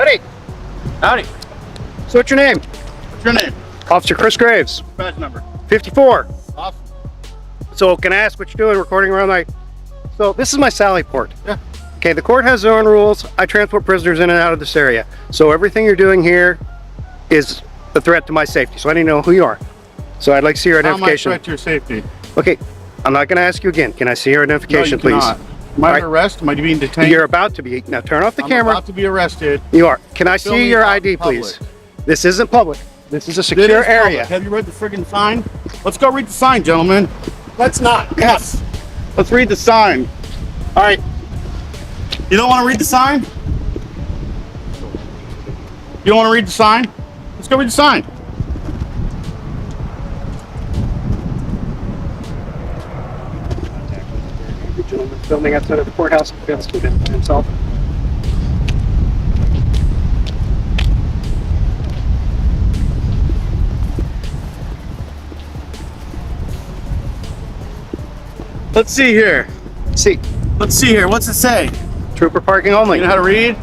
Howdy. Howdy. So what's your name? What's your name? Officer Chris Graves. Badge number. 54. Awesome. So can I ask what you're doing recording around my... So this is my Sally port. Yeah. Okay, the court has their own rules. I transport prisoners in and out of this area. So everything you're doing here is a threat to my safety. So I need to know who you are. So I'd like to see your identification. How am I a threat to your safety? Okay, I'm not going to ask you again. Can I see your identification, No, you please? cannot. Am I under arrest? Am I being detained? You're about to be. Now turn off the camera. I'm about to be arrested. You are. Can I Film see me your out ID, in public. please? This isn't public. This is a It secure is area. public. Have you read the friggin' sign? Let's go read the sign, gentlemen. Let's not. Yes. Let's read the sign. All right. You don't want to read the sign? You don't want to read the sign? Let's go read the sign. The gentleman filming outside of the courthouse fails to identify himself. Let's see here. See, Let's see here. What's it say? trooper parking only. You know how to read?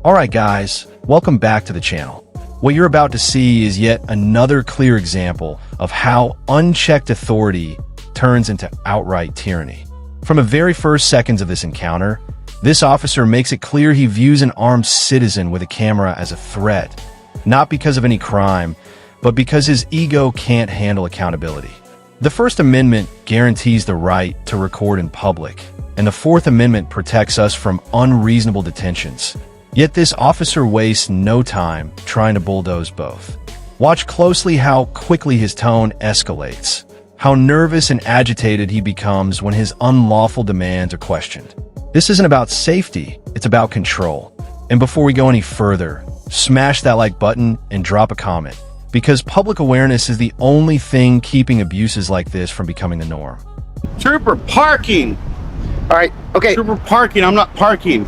Alright guys, welcome back to the channel. What you're about to see is yet another clear example of how unchecked authority turns into outright tyranny. From the very first seconds of this encounter, this officer makes it clear he views an armed citizen with a camera as a threat, not because of any crime, but because his ego can't handle accountability. The First Amendment guarantees the right to record in public, and the Fourth Amendment protects us from unreasonable detentions. Yet this officer wastes no time trying to bulldoze both. Watch closely how quickly his tone escalates, how nervous and agitated he becomes when his unlawful demands are questioned. This isn't about safety, it's about control. And before we go any further, smash that like button and drop a comment, because public awareness is the only thing keeping abuses like this from becoming the norm. Trooper parking. All right. Okay. Trooper parking. I'm not parking.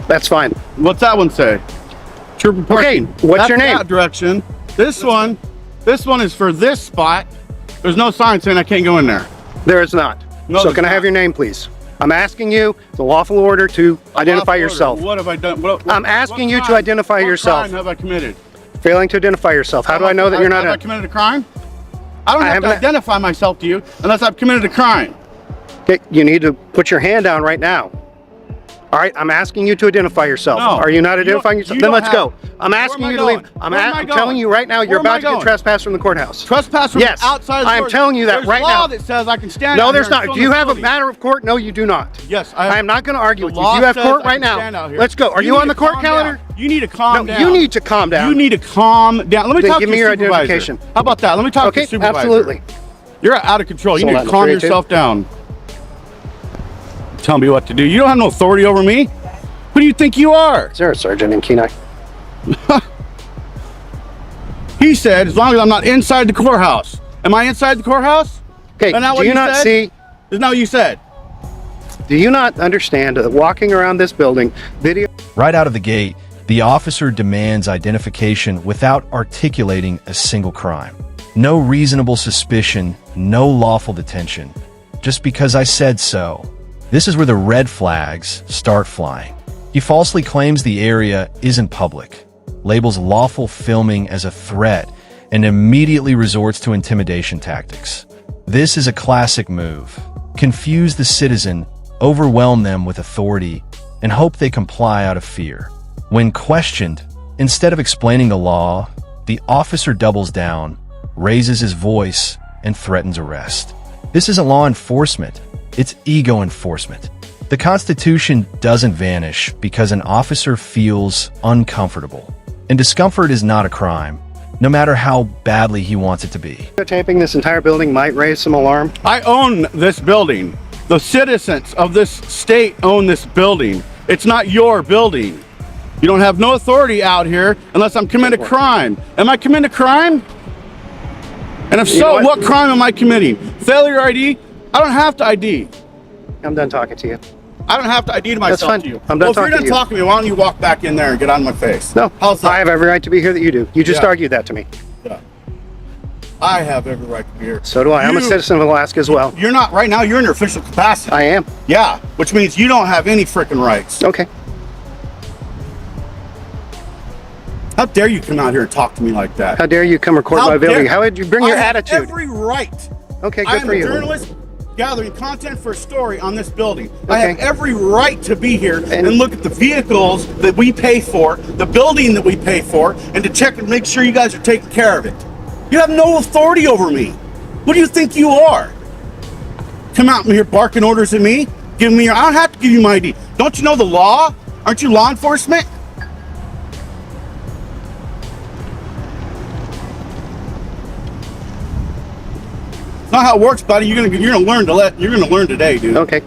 That's fine. What's that one say? Trooper parking. Okay, what's your name? That direction. This one is for this spot. There's no sign saying I can't go in there. There is not. No, so there's can I have not. your name, please? I'm asking you the lawful order to identify Lawful yourself. order. What have I done? I'm asking you to crime- identify yourself. What crime have I committed? Failing to identify yourself. How do I know that you're not Have I committed a crime? I don't have to haven't- identify myself to you unless I've committed a crime. Okay, you need to put your hand down right now. All right, I'm asking you to identify yourself. No, Are you not you identifying don't- yourself? you Then don't let's have- go. I'm Where asking am I you to leave. going? I'm Where am I telling going? you right now, you're Where am I about to get going? trespassed from the courthouse. Trespass from Yes, outside. I'm telling you that There's right law now. that says I can stand. No, out there's here and not. film Do you the have a building. matter of court? No, you do not. Yes, I am not going to argue The with you. law You have says court I right can stand now. out here. Let's go. Are you need on the to court calm calendar? down. You need to calm No, down. you need to calm down. You need to calm down. Let me Then talk give to me your your supervisor. identification. How about that? Let me talk to Okay, your supervisor. absolutely. You're out of control. You So need let to me calm free to? yourself down. Tell me what to do. You don't have no authority over me. Who do you think you are? Is there a sergeant in Kenai? He said, as long as I'm not inside the courthouse. Am I inside the courthouse? Okay, Isn't that do what you not said? see? Isn't that what you said? Do you not understand that walking around this building, video... Right out of the gate, the officer demands identification without articulating a single crime. No reasonable suspicion, no lawful detention. Just because I said so. This is where the red flags start flying. He falsely claims the area isn't public, labels lawful filming as a threat, and immediately resorts to intimidation tactics. This is a classic move. Confuse the citizen, overwhelm them with authority, and hope they comply out of fear. When questioned, instead of explaining the law, the officer doubles down, raises his voice, and threatens arrest. This isn't law enforcement, it's ego enforcement. The Constitution doesn't vanish because an officer feels uncomfortable. And discomfort is not a crime, no matter how badly he wants it to be. Taping this entire building might raise some alarm. I own this building. The citizens of this state own this building. It's not your building. You don't have no authority out here unless I'm committing a crime. Am I committing a crime? And if You know so, what? what crime am I committing? Failure ID? I don't have to ID. I'm done talking to you. I don't have to ID to myself fine. to you. I'm done Well, if you're talking done to you. talking to me, why don't you walk back in there and get on my face? No, How's that? I have every right to be here that you do. You just Yeah. argued that to me. Yeah. I have every right to be here. So do I. I'm a You- citizen of Alaska as well. You're not, right now, you're in your official capacity. I am. Yeah, which means you don't have any freaking rights. Okay. How dare you come out here and talk to me like that? How dare you come record my video? How would you bring your I have attitude? every right. Okay, I good am for a you. journalist gathering content for a story on this building. Okay. I have every right to be here and look at the vehicles that we pay for, the building that we pay for, and to check and make sure you guys are taking care of it. You have no authority over me. What do you think you are? Come out here barking orders at me? Give me your, I don't have to give you my ID. Don't you know the law? Aren't you law enforcement? It's not how it works, buddy. You're gonna learn today, dude. Okay.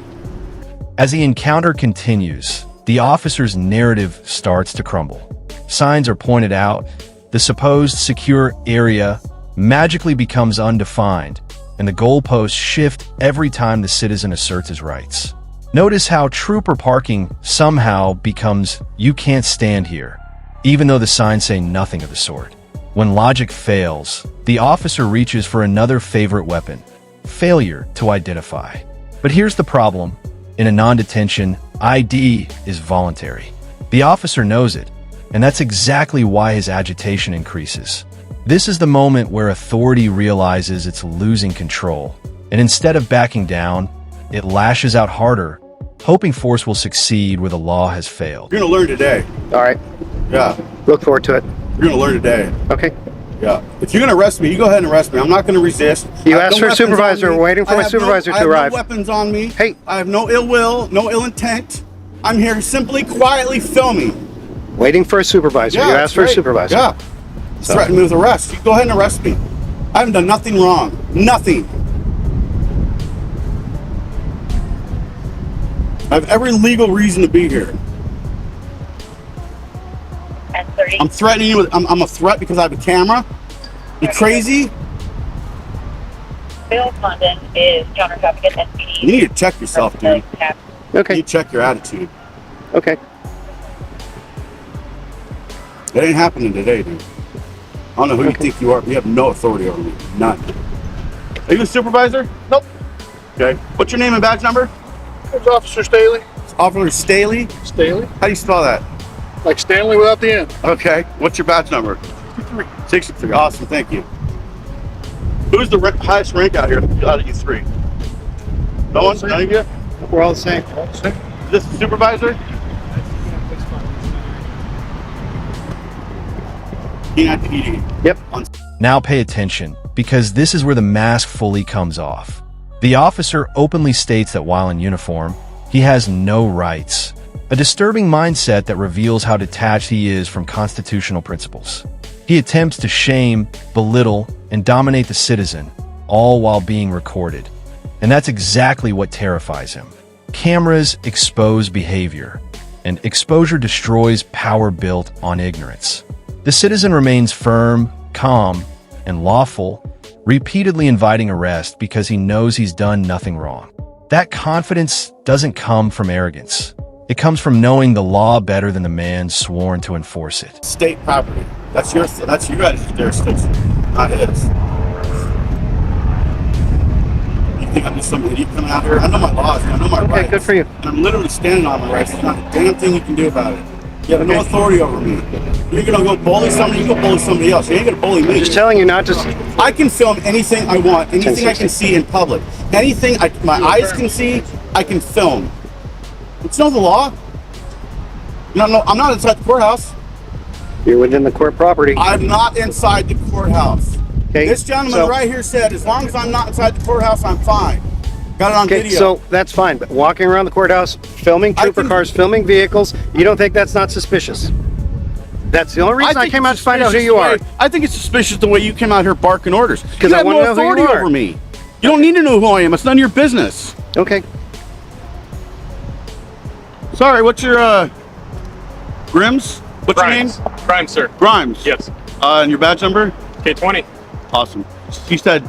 As the encounter continues, the officer's narrative starts to crumble. Signs are pointed out, the supposed secure area magically becomes undefined, and the goalposts shift every time the citizen asserts his rights. Notice how trooper parking somehow becomes "you can't stand here," even though the signs say nothing of the sort. When logic fails, the officer reaches for another favorite weapon: failure to identify. But here's the problem. In a non-detention, ID is voluntary. The officer knows it, and that's exactly why his agitation increases. This is the moment where authority realizes it's losing control, and instead of backing down, it lashes out harder, hoping force will succeed where the law has failed. You're gonna learn today. All right. Yeah. Look forward to it. You're gonna learn today. Okay. Yeah. If you're gonna arrest me, you go ahead and arrest me. I'm not gonna resist. You I have asked for a weapons supervisor. on me. We're waiting for I my have supervisor to I have arrive. No weapons on me. Hey. I have no ill will, no ill intent. I'm here simply quietly filming. Waiting for a supervisor. Yeah, You that's asked for a great. supervisor. Yeah. Threaten me with arrest. You go ahead and arrest me. I haven't done nothing wrong. Nothing. I have every legal reason to be here. I'm threatening you with, I'm a threat because I have a camera. You crazy? Bill London is counter traffic at SPD. You need to check yourself, dude. You Okay. need to check your attitude. Okay. It ain't happening today, dude. I don't know who you think you are. You have no authority over me. None. Are you a supervisor? Nope. Okay. What's your name and badge number? It's Officer Staley. It's Officer Staley. Staley. How do you spell that? Like Stanley without the end. Okay. What's your badge number? 63. Awesome. Thank you. Who's the highest rank out here out of you three? No one? None of you? We're all the same. Is this the supervisor? Yep. Now pay attention, because this is where the mask fully comes off. The officer openly states that while in uniform, he has no rights. A disturbing mindset that reveals how detached he is from constitutional principles. He attempts to shame, belittle, and dominate the citizen, all while being recorded. And that's exactly what terrifies him. Cameras expose behavior, and exposure destroys power built on ignorance. The citizen remains firm, calm, and lawful, repeatedly inviting arrest because he knows he's done nothing wrong. That confidence doesn't come from arrogance. It comes from knowing the law better than the man sworn to enforce it. State property. That's you guys' jurisdiction, not his. You think I'm just some idiot coming out here? I know my laws. I know my rights. Okay, good for you. And I'm literally standing on my rights. There's not a damn thing you can do about it. You have no authority over me. You're gonna go bully somebody. You go bully somebody else. You ain't gonna bully me. Just telling you not to. I can film anything I want, anything I can see in public, anything my eyes can see, I can film. It's not the law. No, I'm not inside the courthouse. You're within the court property. I'm not inside the courthouse. Okay. This gentleman so, right here said, as long as I'm not inside the courthouse, I'm fine. Got it on Okay, video. so that's fine. But walking around the courthouse, filming trooper cars, filming vehicles, you don't think that's not suspicious? That's the only reason I think came it's out to find out who suspicious you the are. way- I think it's suspicious the way you came out here barking orders. Because you I have wanna no know who you authority are. over me. You don't need to know who I am. It's none of your business. Okay. Sorry, what's your Grims? What's Grimes. your name? Grimes, sir. Grimes. Yes. And your badge number? K20. Awesome. You said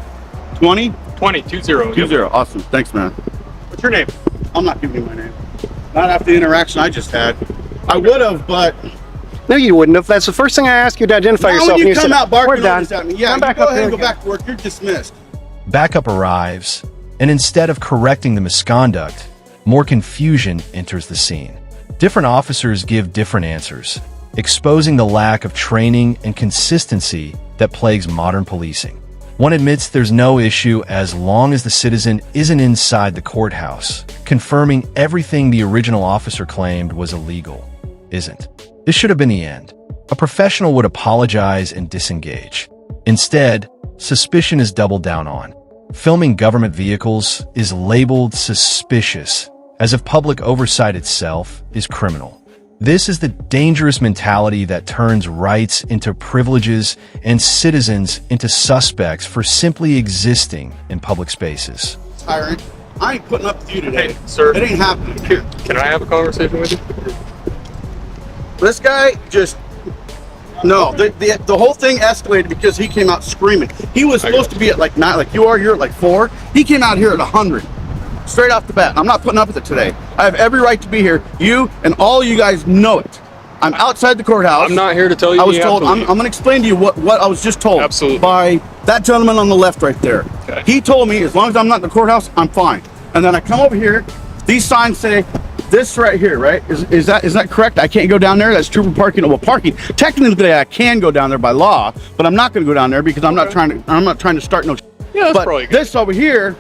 20? 20. 20. Awesome. Thanks, man. What's your name? I'm not giving you my name. Not after the interaction I just had. I would have, but No, you wouldn't have. That's the first thing I asked you to identify now yourself. when and you come said, out "We're barking done." orders at me, yeah, Come you back go up ahead here and go again. back to work. You're dismissed. Backup arrives, and instead of correcting the misconduct, more confusion enters the scene. Different officers give different answers. exposing the lack of training and consistency that plagues modern policing. One admits there's no issue as long as the citizen isn't inside the courthouse, confirming everything the original officer claimed was illegal isn't. This should have been the end. A professional would apologize and disengage. Instead, suspicion is doubled down on. Filming government vehicles is labeled suspicious, as if public oversight itself is criminal. This is the dangerous mentality that turns rights into privileges and citizens into suspects for simply existing in public spaces. Tyrant, I ain't putting up with you today. Hey, sir. It ain't happening. Can I have a conversation with you? This guy just... No, the whole thing escalated because he came out screaming. He was supposed to be at like 9, like you are here at like 4. He came out here at 100. Straight off the bat. I'm not putting up with it today. I have every right to be here. You and all you guys know it. I'm outside the courthouse. I'm not here to tell you. I was told. I'm going to explain to you what I was just told. Absolutely. By that gentleman on the left right there. Okay. He told me as long as I'm not in the courthouse, I'm fine. And then I come over here. These signs say this right here, right? Is that correct? I can't go down there. That's trooper parking. Well, parking. Technically, I can go down there by law, but I'm not going to go down there because I'm not trying to start no. Yeah, that's but probably good. This over here.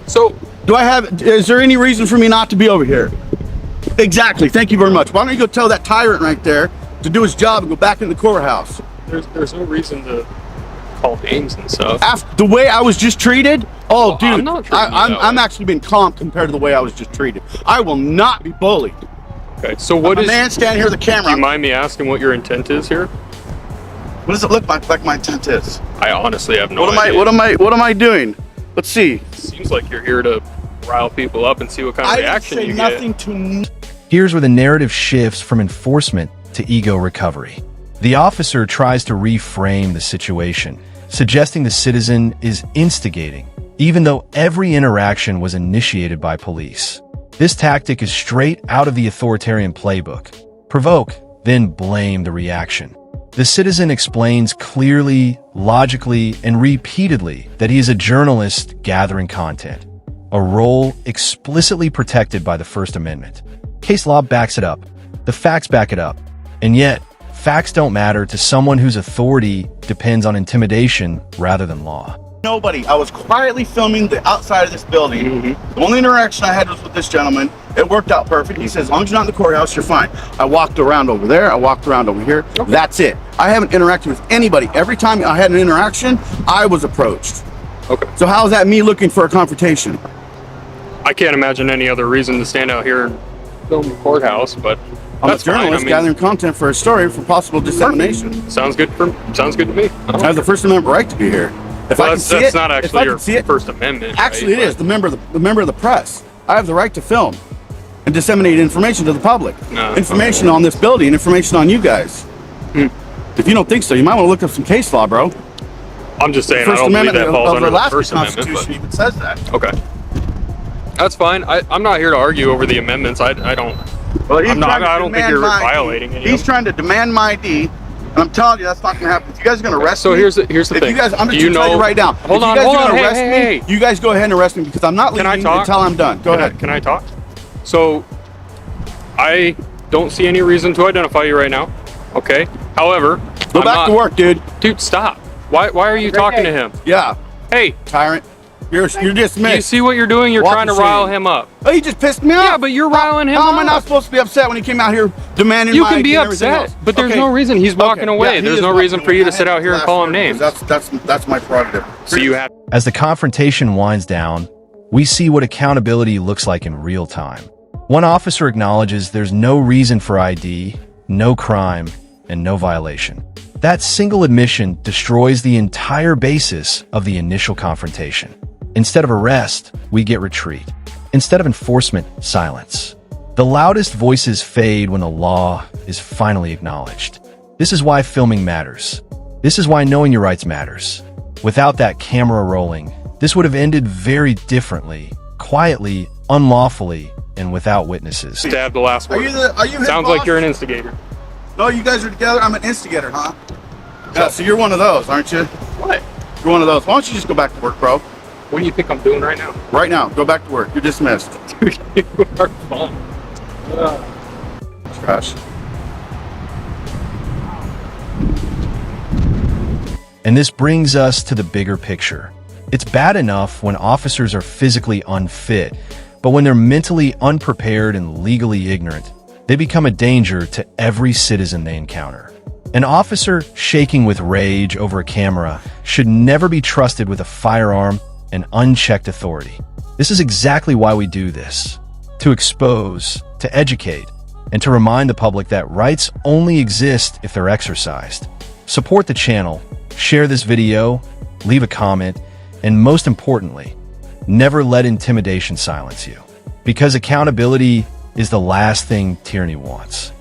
So, Is there any reason for me not to be over here? Exactly. Thank you very much. Why don't you go tell that tyrant right there to do his job and go back in the courthouse? there's no reason to call names and stuff. After the way I was just treated, Well, dude, I'm not treating you that I'm way. actually being calm compared to the way I was just treated. I will not be bullied. Okay, so what A is... man standing here with the Do you camera. mind me asking what your intent is here? What does it look like my intent is? I honestly have no What idea. am I doing? Let's see. Seems like you're here to rile people up and see what kind of I didn't reaction say you nothing get. to. Here's where the narrative shifts from enforcement to ego recovery. The officer tries to reframe the situation, suggesting the citizen is instigating, even though every interaction was initiated by police. This tactic is straight out of the authoritarian playbook. Provoke, then blame the reaction. The citizen explains clearly, logically, and repeatedly that he is a journalist gathering content, a role explicitly protected by the First Amendment. Case law backs it up. The facts back it up. And yet, facts don't matter to someone whose authority depends on intimidation rather than law. Nobody. I was quietly filming the outside of this building. The only interaction I had was with this gentleman. It worked out perfect. He says, as long as you're not in the courthouse, you're fine. I walked around over there. I walked around over here. Okay. That's it. I haven't interacted with anybody. Every time I had an interaction, I was approached. Okay. So how is that me looking for a confrontation? I can't imagine any other reason to stand out here and film the courthouse, but I'm that's a journalist fine. I mean, gathering content for a story for possible dissemination. sounds good to me. I have the First Amendment right to be here. If Well, I can that's see that's it, not if actually I your can see it, First Amendment. actually right? it is the member of the press. I have the right to film and disseminate information to the public. No. Information on this building, information on you guys. If you don't think so, you might want to look up some case law, bro. I'm just saying, I First don't believe Amendment that falls of under the the Alaska First Amendment. Constitution even says that. But, okay, that's fine. I'm not here to argue over the amendments. I don't. Well, he's I'm not- trying to I don't think demand you're my ID. violating any of He's them. trying to demand my ID, and I'm telling you that's not going to happen. If you guys are going to arrest So me, here's the if thing. you guys, I'm Do just you going to tell you know- right now. Hold if on, you guys hold are on. going to Hey, arrest hey, me, hey. you guys go ahead and arrest me because I'm not Can I leaving talk? until I'm done. Go ahead. Can I talk? So, I don't see any reason to identify you right now. Okay. However, Go back to work, dude. Dude, stop. Why are you talking to him? Yeah, Hey, tyrant. You're do you dismissed. see what you're doing? You're Walk trying to the rile scene. him up. Oh, he just pissed me off. Yeah, but you're riling him How am I up. not supposed to be upset when he came out here demanding You my can ID be and everything upset, else? but there's Okay. no reason. He's walking Okay. away. Yeah, he There's is no walking reason for away. you to I sit had out here and last call him word, names. because That's my prerogative. So you have. As the confrontation winds down, we see what accountability looks like in real time. One officer acknowledges there's no reason for ID, no crime, and no violation. That single admission destroys the entire basis of the initial confrontation. Instead of arrest, we get retreat. Instead of enforcement, silence. The loudest voices fade when the law is finally acknowledged. This is why filming matters. This is why knowing your rights matters. Without that camera rolling, this would have ended very differently, quietly, unlawfully, and without witnesses. To have the last Are word. you his Sounds boss? like you're an instigator. No, you guys are together. I'm an instigator, huh? Yeah, so you're one of those, aren't you? What? You're one of those. Why don't you just go back to work, bro? What do you think I'm doing right now? Right now, go back to work. You're dismissed. Dude, you are fun. Trash. And this brings us to the bigger picture. It's bad enough when officers are physically unfit, but when they're mentally unprepared and legally ignorant, they become a danger to every citizen they encounter. An officer shaking with rage over a camera should never be trusted with a firearm and unchecked authority. This is exactly why we do this: to expose, to educate, and to remind the public that rights only exist if they're exercised. Support the channel, share this video, leave a comment, and most importantly, never let intimidation silence you. Because accountability is the last thing tyranny wants.